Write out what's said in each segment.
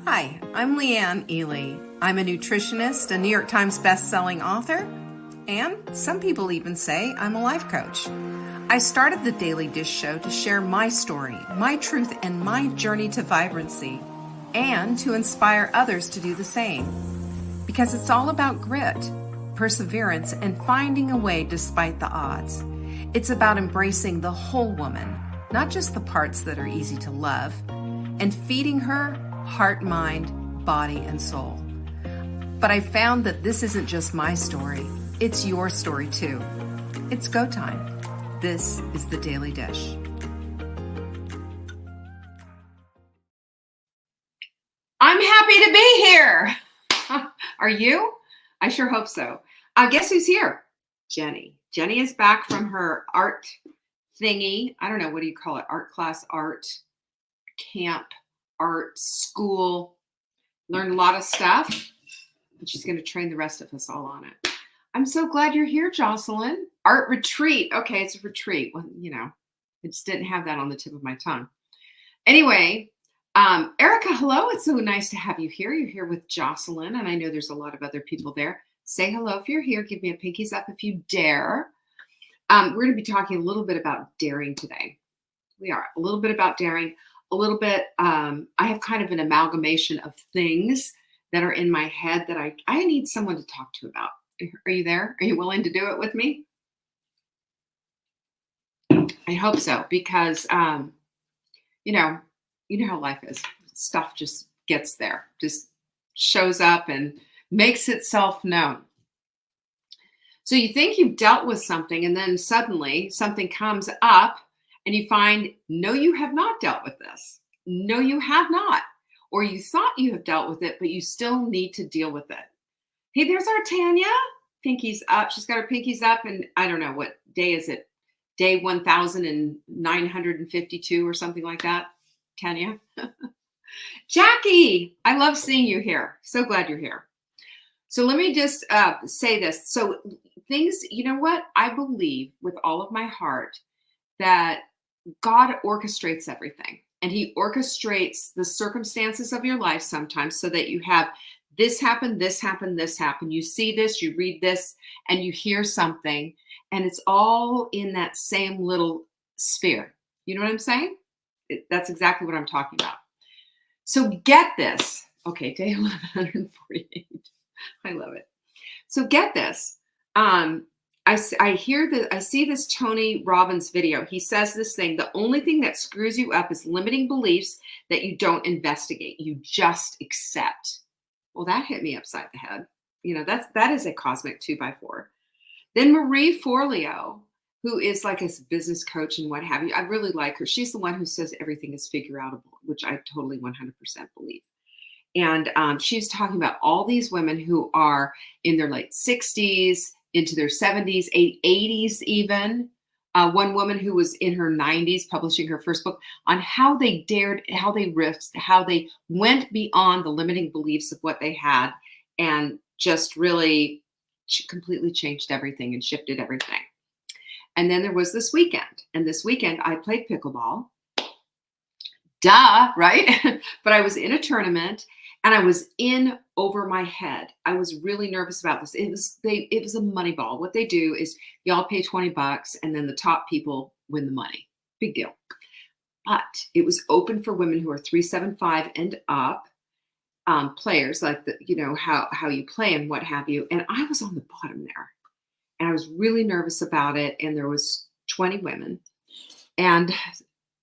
Hi, I'm Leanne Ely. I'm a nutritionist, a New York Times best-selling author, and some people even say I'm a life coach. I started the Daily Dish Show to share my story, my truth, and my journey to vibrancy, and to inspire others to do the same. Because it's all about grit, perseverance, and finding a way despite the odds. It's about embracing the whole woman, not just the parts that are easy to love, and feeding her heart, mind, body, and soul. But I found that this isn't just my story, it's your story too. It's go time. This is the Daily Dish. I'm happy to be here. Are you? I sure hope so. Guess who's here? Jenny. Jenny is back from her art thingy. I don't know, what do you call it? Art class, art camp, art school. Learned a lot of stuff, and she's going to train the rest of us all on it. I'm so glad you're here, Jocelyn. Art retreat. Okay, it's a retreat. Well, you know, I just didn't have that on the tip of my tongue. Anyway, Erica, hello. It's so nice to have you here. You're here with Jocelyn, and I know there's a lot of other people there. Say hello if you're here. Give me a pinkies up if you dare. We're going to be talking a little bit about daring today. We are a little bit about daring, a little bit. I have kind of an amalgamation of things that are in my head that I need someone to talk to about. Are you there? Are you willing to do it with me? I hope so, because, you know how life is. Stuff just gets there, just shows up and makes itself known. So you think you've dealt with something, and then suddenly something comes up and you find, no, you have not dealt with this. No, you have not. Or you thought you have dealt with it, but you still need to deal with it. Hey, there's our Tanya. Pinkies up. She's got her pinkies up, and I don't know, what day is it? Day 1952 or something like that. Tanya. Jackie, I love seeing you here. So glad you're here. So let me just say this. So things, you know what? I believe with all of my heart that God orchestrates everything, and he orchestrates the circumstances of your life sometimes so that you have this happen, this happen, this happen. You see this, you read this, and you hear something, and it's all in that same little sphere. You know what I'm saying? That's exactly what I'm talking about. So get this. Okay, day 1148. I love it. So get this. I see this Tony Robbins video. He says this thing: the only thing that screws you up is limiting beliefs that you don't investigate. You just accept. Well, that hit me upside the head. You know, that is a cosmic 2x4. Then Marie Forleo, who is like a business coach and what have you. I really like her. She's the one who says everything is figure outable, which I totally 100% believe. And she's talking about all these women who are in their late 60s, into their 70s, 80s even. One woman who was in her 90s publishing her first book on how they dared, how they risked, how they went beyond the limiting beliefs of what they had and just really completely changed everything and shifted everything. And then there was this weekend. And this weekend I played pickleball. Duh, right? But I was in a tournament and I was in over my head. I was really nervous about this. It was a money ball. What they do is y'all pay $20 and then the top people win the money. Big deal. But it was open for women who are 375 and up, players, like how you play and what have you. And I was on the bottom there. And I was really nervous about it. And there was 20 women. And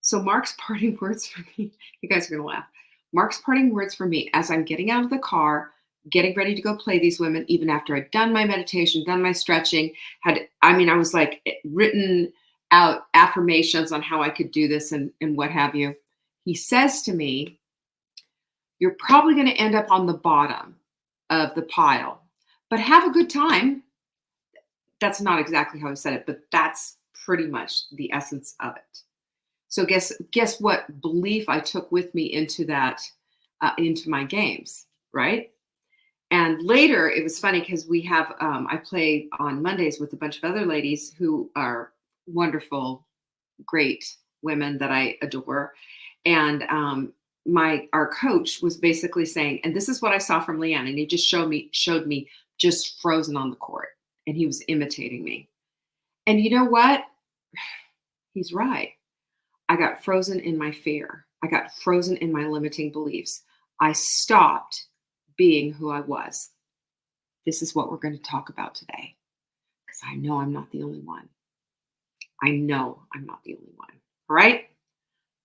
so Mark's parting words for me, you guys are going to laugh. Mark's parting words for me as I'm getting out of the car, getting ready to go play these women, even after I'd done my meditation, done my stretching, I was like written out affirmations on how I could do this and what have you. He says to me, you're probably going to end up on the bottom of the pile, but have a good time. That's not exactly how I said it, but that's pretty much the essence of it. So guess what belief I took with me into that, into my games, right? And later, it was funny because we have, I play on Mondays with a bunch of other ladies who are wonderful, great women that I adore. And our coach was basically saying, and this is what I saw from Leanne, and he just showed me just frozen on the court, and he was imitating me. And you know what? He's right. I got frozen in my fear. I got frozen in my limiting beliefs. I stopped being who I was. This is what we're going to talk about today, because I know I'm not the only one. I know I'm not the only one. All right?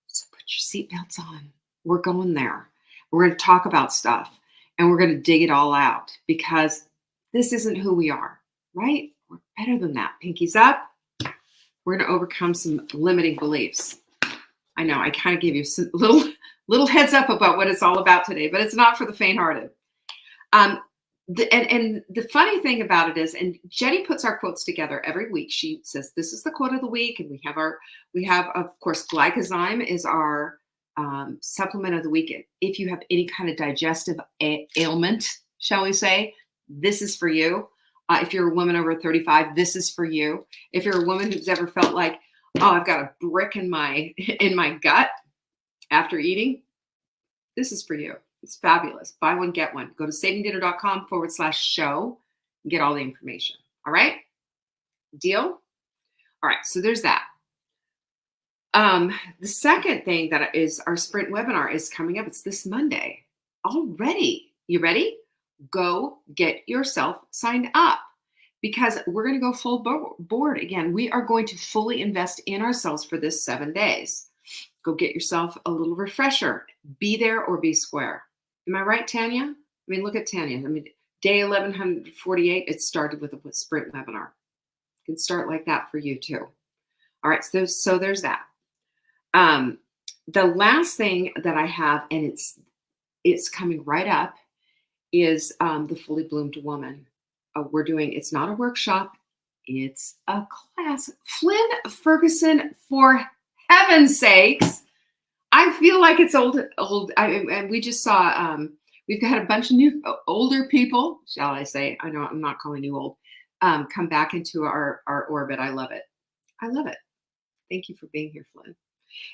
So put your seatbelts on. We're going there. We're going to talk about stuff, and we're going to dig it all out, because this isn't who we are, right? We're better than that. Pinkies up. We're going to overcome some limiting beliefs. I know I kind of gave you some little heads up about what it's all about today, but it's not for the faint-hearted. And the funny thing about it is, and Jenny puts our quotes together every week. She says, this is the quote of the week. And we have, of course, Glycozyme is our supplement of the week. If you have any kind of digestive ailment, shall we say, this is for you. If you're a woman over 35, this is for you. If you're a woman who's ever felt like, oh, I've got a brick in my gut after eating, this is for you. It's fabulous. Buy one, get one. Go to savingdinner.com/show and get all the information. All right? Deal? All right, so there's that. The second thing that is our sprint webinar is coming up. It's this Monday already. You ready? Go get yourself signed up, because we're going to go full board again. We are going to fully invest in ourselves for this 7 days. Go get yourself a little refresher. Be there or be square. Am I right, Tanya? I mean, look at Tanya. I mean, day 1148, it started with a sprint webinar. It can start like that for you too. All right, so there's that. The last thing that I have, and it's coming right up, is the Fully Bloomed Woman. We're doing, it's not a workshop, it's a class. Flynn Ferguson, for heaven's sakes. I feel like it's old. And we just saw, we've got a bunch of new, older people, shall I say. I know I'm not calling you old, come back into our orbit. I love it. I love it. Thank you for being here, Flynn.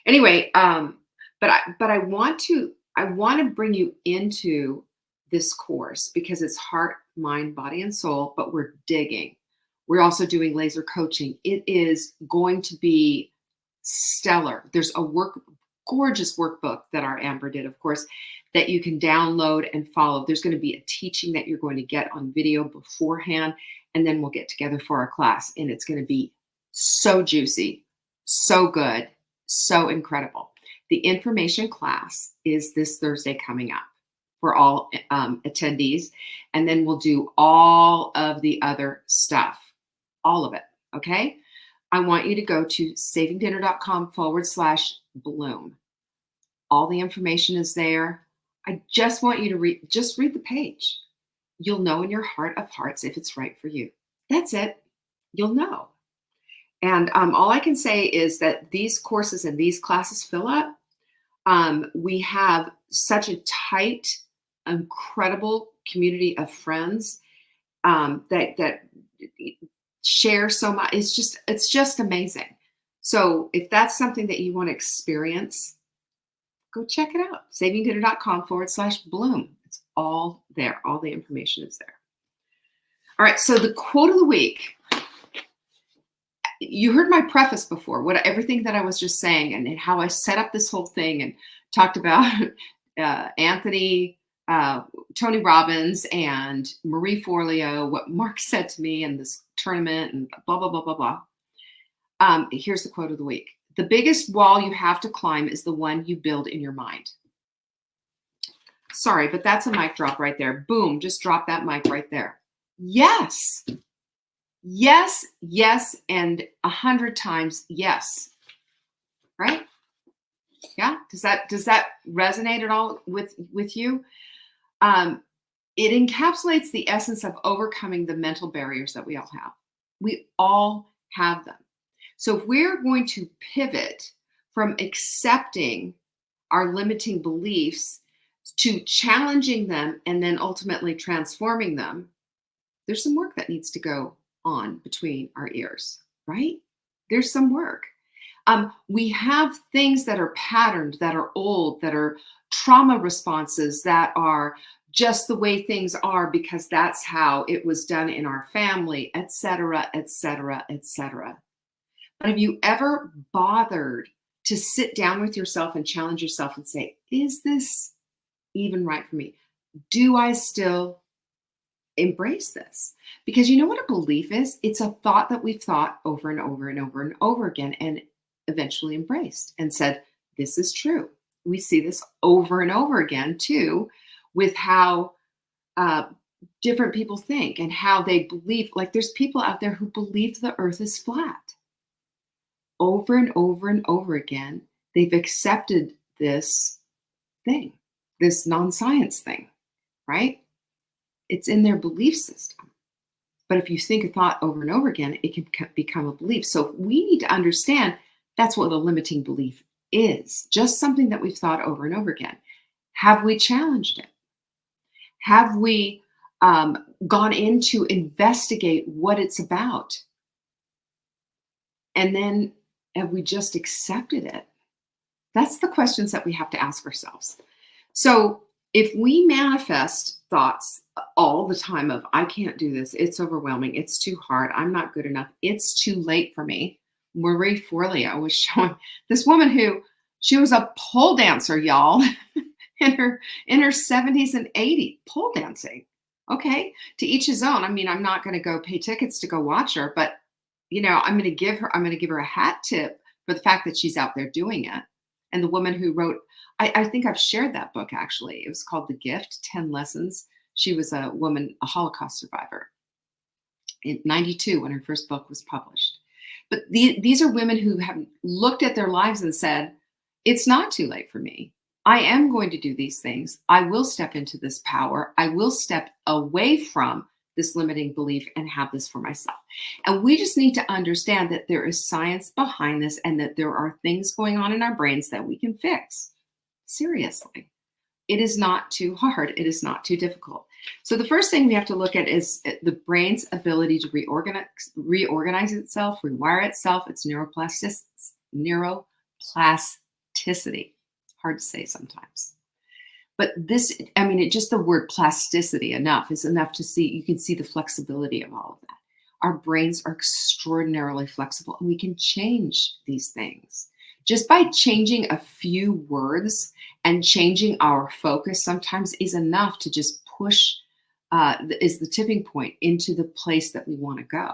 Anyway, but I want to bring you into this course, because it's heart, mind, body, and soul, but we're digging. We're also doing laser coaching. It is going to be stellar. There's a gorgeous workbook that our Amber did, of course, that you can download and follow. There's going to be a teaching that you're going to get on video beforehand, and then we'll get together for our class, and it's going to be so juicy, so good, so incredible. The information class is this Thursday coming up for all attendees, and then we'll do all of the other stuff, all of it, okay? I want you to go to savingdinner.com/bloom. All the information is there. I just want you to read the page. You'll know in your heart of hearts if it's right for you. That's it. You'll know. And all I can say is that these courses and these classes fill up. We have such a tight, incredible community of friends that share so much. It's just amazing. So if that's something that you want to experience, go check it out. savingdinner.com/bloom. It's all there. All the information is there. All right. So the quote of the week. You heard my preface before, everything that I was just saying, and how I set up this whole thing and talked about Anthony, Tony Robbins, and Marie Forleo, what Mark said to me in this tournament, and blah, blah, blah, blah, blah. Here's the quote of the week. The biggest wall you have to climb is the one you build in your mind. Sorry, but that's a mic drop right there. Boom, just drop that mic right there. Yes. Yes, yes, and 100 times yes. Right? Yeah. Does that resonate at all with you? It encapsulates the essence of overcoming the mental barriers that we all have. We all have them. So if we're going to pivot from accepting our limiting beliefs to challenging them and then ultimately transforming them, there's some work that needs to go on between our ears, right? There's some work. We have things that are patterned, that are old, that are trauma responses, that are just the way things are because that's how it was done in our family, et cetera, et cetera, et cetera. But have you ever bothered to sit down with yourself and challenge yourself and say, is this even right for me? Do I still embrace this? Because you know what a belief is? It's a thought that we've thought over and over and over and over again and eventually embraced and said, this is true. We see this over and over again too, with how uh, different people think and how they believe. Like there's people out there who believe the earth is flat over and over and over again. They've accepted this thing, this non-science thing, right? It's in their belief system. But if you think a thought over and over again, it can become a belief. So we need to understand that's what a limiting belief is, just something that we've thought over and over again. Have we challenged it? Have we gone in to investigate what it's about? And then have we just accepted it? That's the questions that we have to ask ourselves. So if we manifest thoughts all the time of, I can't do this, it's overwhelming, it's too hard, I'm not good enough, it's too late for me. Marie Forleo was showing this woman who, she was a pole dancer, y'all, in her 70s and 80s, pole dancing. Okay, to each his own. I mean, I'm not going to go pay tickets to go watch her, but I'm going to give her a hat tip for the fact that she's out there doing it. And the woman who wrote, I think I've shared that book actually. It was called The Gift, 10 Lessons. She was a woman, a Holocaust survivor in 92 when her first book was published. But these are women who have looked at their lives and said, it's not too late for me. I am going to do these things. I will step into this power. I will step away from this limiting belief and have this for myself. And we just need to understand that there is science behind this and that there are things going on in our brains that we can fix. Seriously. It is not too hard. It is not too difficult. So the first thing we have to look at is the brain's ability to reorganize itself, rewire itself, its neuroplasticity. Hard to say sometimes. But this, just the word plasticity enough is enough to see, you can see the flexibility of all of that. Our brains are extraordinarily flexible and we can change these things. Just by changing a few words and changing our focus sometimes is enough to just push, is the tipping point into the place that we want to go.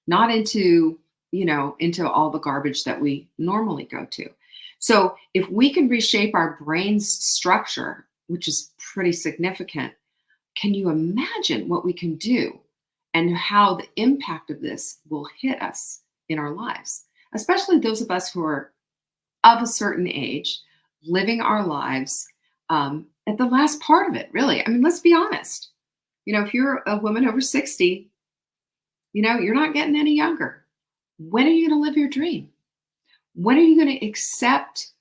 Not into, into all the garbage that we normally go to. So if we can reshape our brain's structure, which is pretty significant, can you imagine what we can do and how the impact of this will hit us in our lives, especially those of us who are of a certain age, living our lives at the last part of it, really. Let's be honest. If you're a woman over 60, you're not getting any younger. When are you going to live your dream? When are you going to accept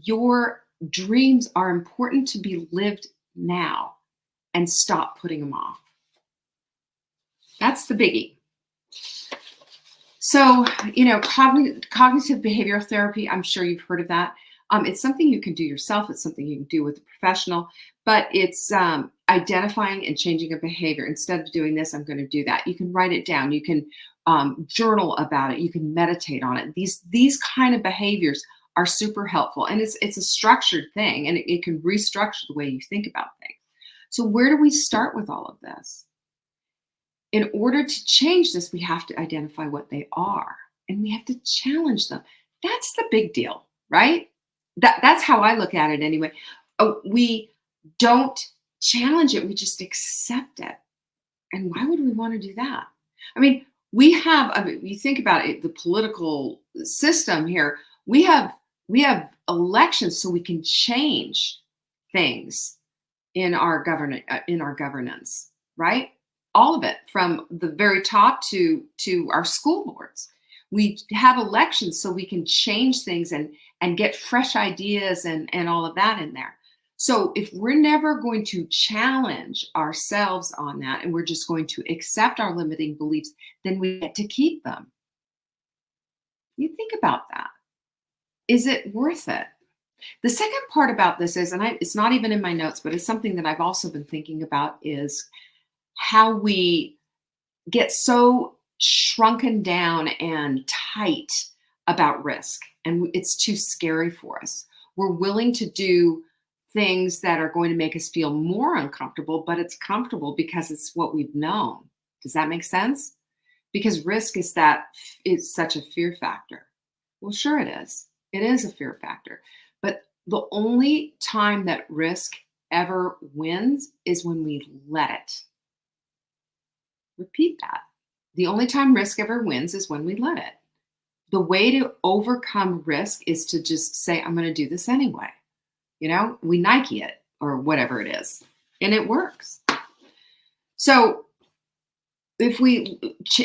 your dreams are important to be lived now and stop putting them off? That's the biggie. So, cognitive behavioral therapy, I'm sure you've heard of that. It's something you can do yourself. It's something you can do with a professional, but it's identifying and changing a behavior. Instead of doing this, I'm going to do that. You can write it down. You can journal about it. You can meditate on it. These kind of behaviors are super helpful, and it's a structured thing, and it can restructure the way you think about things. So where do we start with all of this? In order to change this, we have to identify what they are, and we have to challenge them. That's the big deal, right? That's how I look at it anyway. We don't challenge it, we just accept it. And why would we want to do that? You think about it, the political system here, we have elections so we can change things in our governance, right? All of it, from the very top to our school boards. We have elections so we can change things and get fresh ideas and all of that in there. So if we're never going to challenge ourselves on that and we're just going to accept our limiting beliefs, then we get to keep them. You think about that. Is it worth it? The second part about this is, it's not even in my notes, but it's something that I've also been thinking about, is how we get so shrunken down and tight about risk, and it's too scary for us. We're willing to do things that are going to make us feel more uncomfortable, but it's comfortable because it's what we've known. Does that make sense? Because risk is such a fear factor. Well, sure it is. It is a fear factor. But the only time that risk ever wins is when we let it. Repeat that. The only time risk ever wins is when we let it. The way to overcome risk is to just say, I'm going to do this anyway. We Nike it or whatever it is, and it works. So if we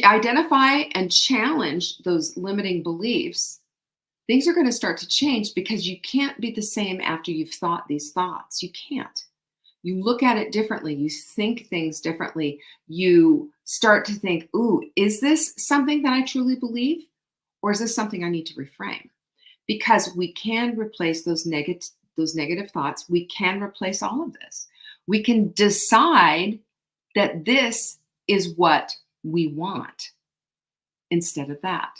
identify and challenge those limiting beliefs, things are going to start to change, because you can't be the same after you've thought these thoughts. You can't. You look at it differently. You think things differently. You start to think, ooh, is this something that I truly believe? Or is this something I need to reframe? Because we can replace those negative thoughts. We can replace all of this. We can decide that this is what we want instead of that.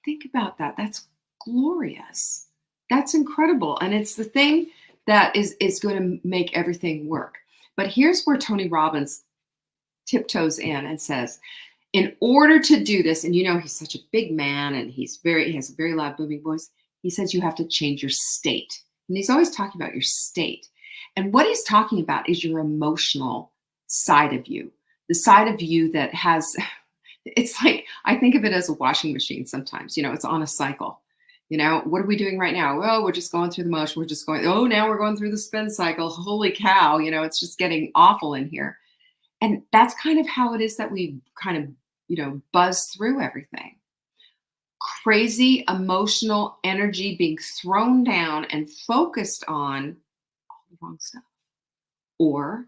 Think about that. That's glorious. That's incredible. And it's the thing that is going to make everything work. But here's where Tony Robbins tiptoes in and says, in order to do this, and he's such a big man and he has a very loud booming voice. He says you have to change your state. And he's always talking about your state. And what he's talking about is your emotional side of you, the side of you that has, it's like, I think of it as a washing machine sometimes, it's on a cycle. What are we doing right now? Well, we're just going through the motion. We're just going, now we're going through the spin cycle. Holy cow, it's just getting awful in here. And that's kind of how it is that we kind of, buzz through everything. Crazy emotional energy being thrown down and focused on all the wrong stuff. Or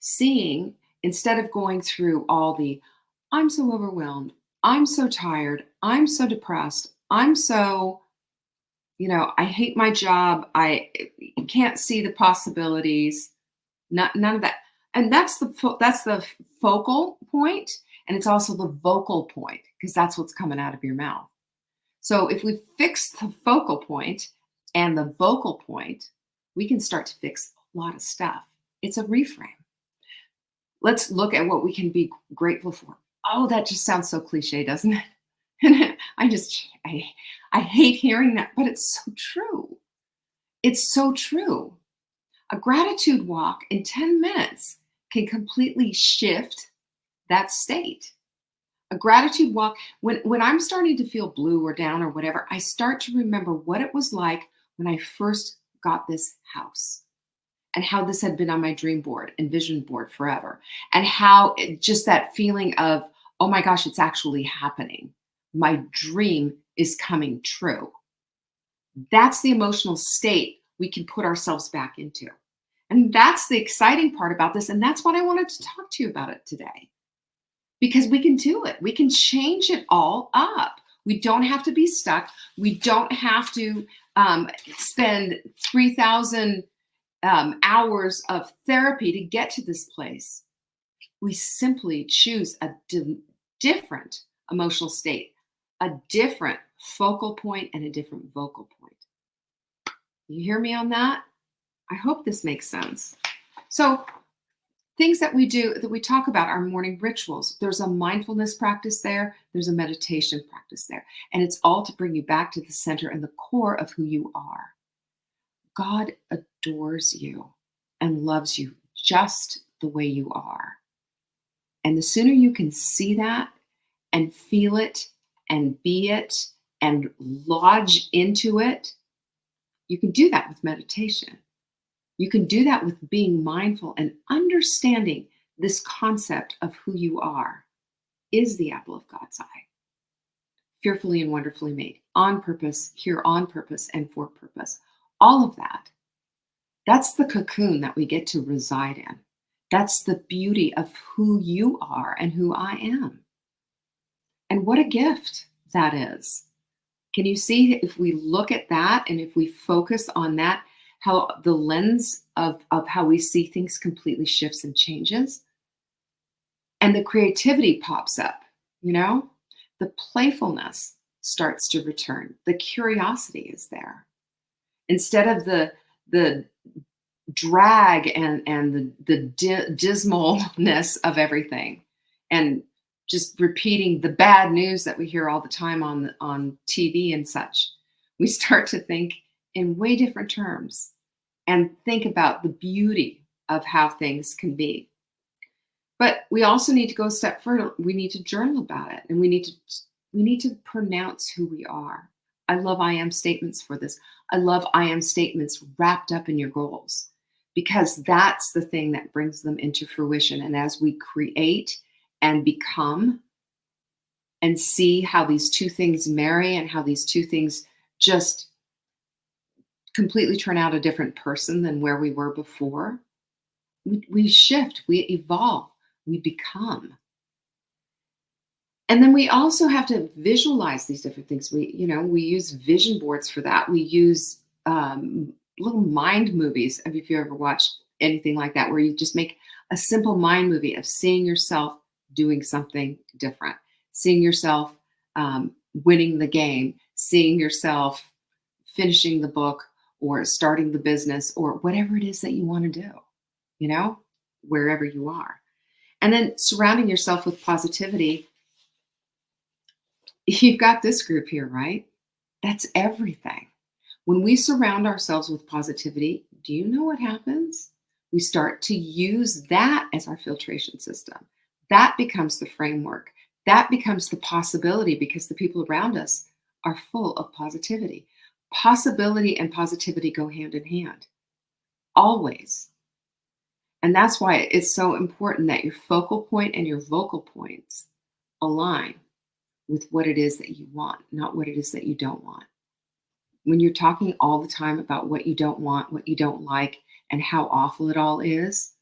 seeing, instead of going through all the, I'm so overwhelmed, I'm so tired, I'm so depressed, I'm so, I hate my job, I can't see the possibilities, none of that. And that's the focal point, and it's also the vocal point, because that's what's coming out of your mouth. So if we fix the focal point and the vocal point, we can start to fix a lot of stuff. It's a reframe. Let's look at what we can be grateful for. Oh, that just sounds so cliche, doesn't it? And I hate hearing that, but it's so true. It's so true. A gratitude walk in 10 minutes can completely shift that state. A gratitude walk, when I'm starting to feel blue or down or whatever, I start to remember what it was like when I first got this house, and how this had been on my dream board and vision board forever, and how just that feeling of, oh my gosh, it's actually happening. My dream is coming true. That's the emotional state we can put ourselves back into. And that's the exciting part about this. And that's what I wanted to talk to you about it today. Because we can do it. We can change it all up. We don't have to be stuck. We don't have to spend 3,000 hours of therapy to get to this place. We simply choose a different emotional state, a different focal point, and a different vocal point. You hear me on that? I hope this makes sense. So things that we do, that we talk about, are morning rituals. There's a mindfulness practice there. There's a meditation practice there. And it's all to bring you back to the center and the core of who you are. God adores you and loves you just the way you are. And the sooner you can see that and feel it and be it and lodge into it, you can do that with meditation. You can do that with being mindful and understanding this concept of who you are is the apple of God's eye. Fearfully and wonderfully made, on purpose, here on purpose, and for purpose. All of that. That's the cocoon that we get to reside in. That's the beauty of who you are and who I am. And what a gift that is. Can you see if we look at that and if we focus on that, how the lens of how we see things completely shifts and changes? And the creativity pops up, you know? The playfulness starts to return. The curiosity is there. Instead of the drag and the dismalness of everything, and just repeating the bad news that we hear all the time on TV and such, we start to think in way different terms and think about the beauty of how things can be. But we also need to go a step further. We need to journal about it, and we need to pronounce who we are. I love I am statements for this. I love I am statements wrapped up in your goals, because that's the thing that brings them into fruition. And as we create and become and see how these two things marry and how these two things just completely turn out a different person than where we were before, we shift, we evolve, we become. And then we also have to visualize these different things. We use vision boards for that. We use little mind movies. If you ever watched anything like that, where you just make a simple mind movie of seeing yourself doing something different, seeing yourself winning the game, seeing yourself finishing the book or starting the business or whatever it is that you want to do, wherever you are. And then surrounding yourself with positivity. You've got this group here, right? That's everything. When we surround ourselves with positivity, do you know what happens? We start to use that as our filtration system. That becomes the framework. That becomes the possibility, because the people around us are full of positivity. Possibility and positivity go hand in hand, always. And that's why it's so important that your focal point and your vocal points align with what it is that you want, not what it is that you don't want. When you're talking all the time about what you don't want, what you don't like, and how awful it all is,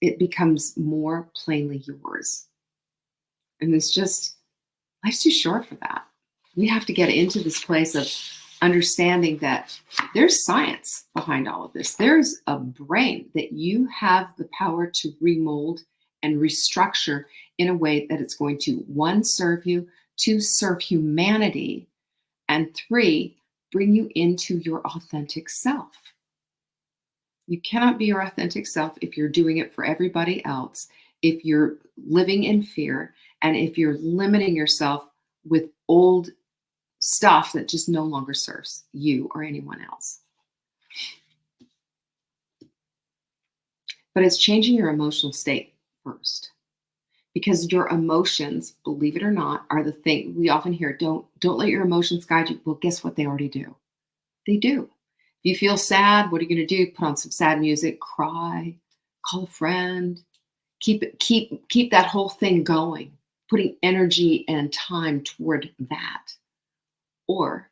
it becomes more plainly yours. And it's just, life's too short for that. We have to get into this place of understanding that there's science behind all of this. There's a brain that you have the power to remold and restructure in a way that it's going to, 1, serve you, 2, serve humanity, and 3, bring you into your authentic self. You cannot be your authentic self if you're doing it for everybody else, if you're living in fear, and if you're limiting yourself with old stuff that just no longer serves you or anyone else. But it's changing your emotional state first. Because your emotions, believe it or not, are the thing we often hear. Don't let your emotions guide you. Well, guess what? They already do. They do. If you feel sad, what are you going to do? Put on some sad music, cry, call a friend, keep that whole thing going, putting energy and time toward that. Or,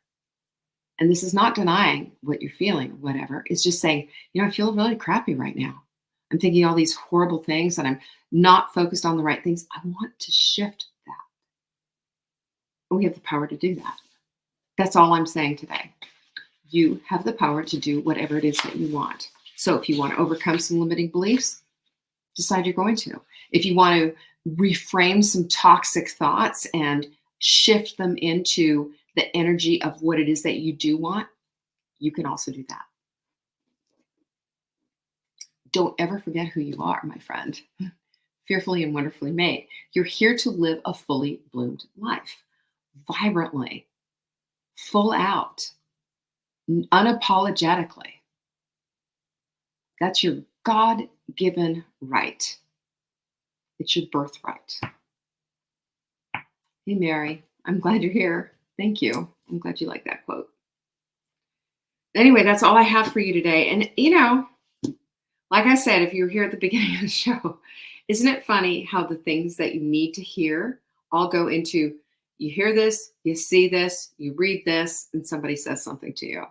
and this is not denying what you're feeling or whatever, it's just saying, I feel really crappy right now. I'm thinking all these horrible things and I'm not focused on the right things. I want to shift that. We have the power to do that. That's all I'm saying today. You have the power to do whatever it is that you want. So if you want to overcome some limiting beliefs, decide you're going to. If you want to reframe some toxic thoughts and shift them into the energy of what it is that you do want, you can also do that. Don't ever forget who you are, my friend. Fearfully and wonderfully made. You're here to live a fully bloomed life, vibrantly, full out, unapologetically. That's your God-given right. It's your birthright. Hey, Mary, I'm glad you're here. Thank you. I'm glad you like that quote. Anyway, that's all I have for you today. And, like I said, if you were here at the beginning of the show, isn't it funny how the things that you need to hear all go into, you hear this, you see this, you read this, and somebody says something to you.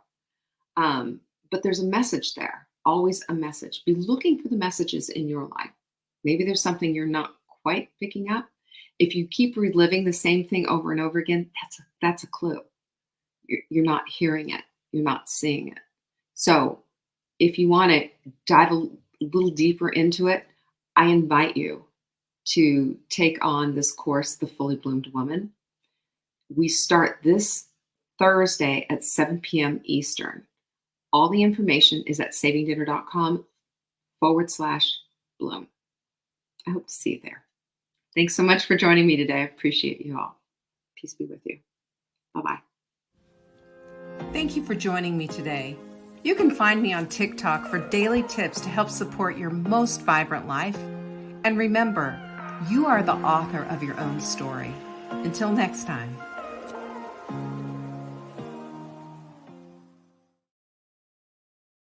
But there's a message there, always a message. Be looking for the messages in your life. Maybe there's something you're not quite picking up. If you keep reliving the same thing over and over again, that's a clue. you're not hearing it, you're not seeing it. So if you want to dive a little deeper into it, I invite you to take on this course, The Fully Bloomed Woman. We start this Thursday at 7 p.m. Eastern. All the information is at savingdinner.com/bloom. I hope to see you there. Thanks so much for joining me today. I appreciate you all. Peace be with you. Bye-bye. Thank you for joining me today. You can find me on TikTok for daily tips to help support your most vibrant life. And remember, you are the author of your own story. Until next time.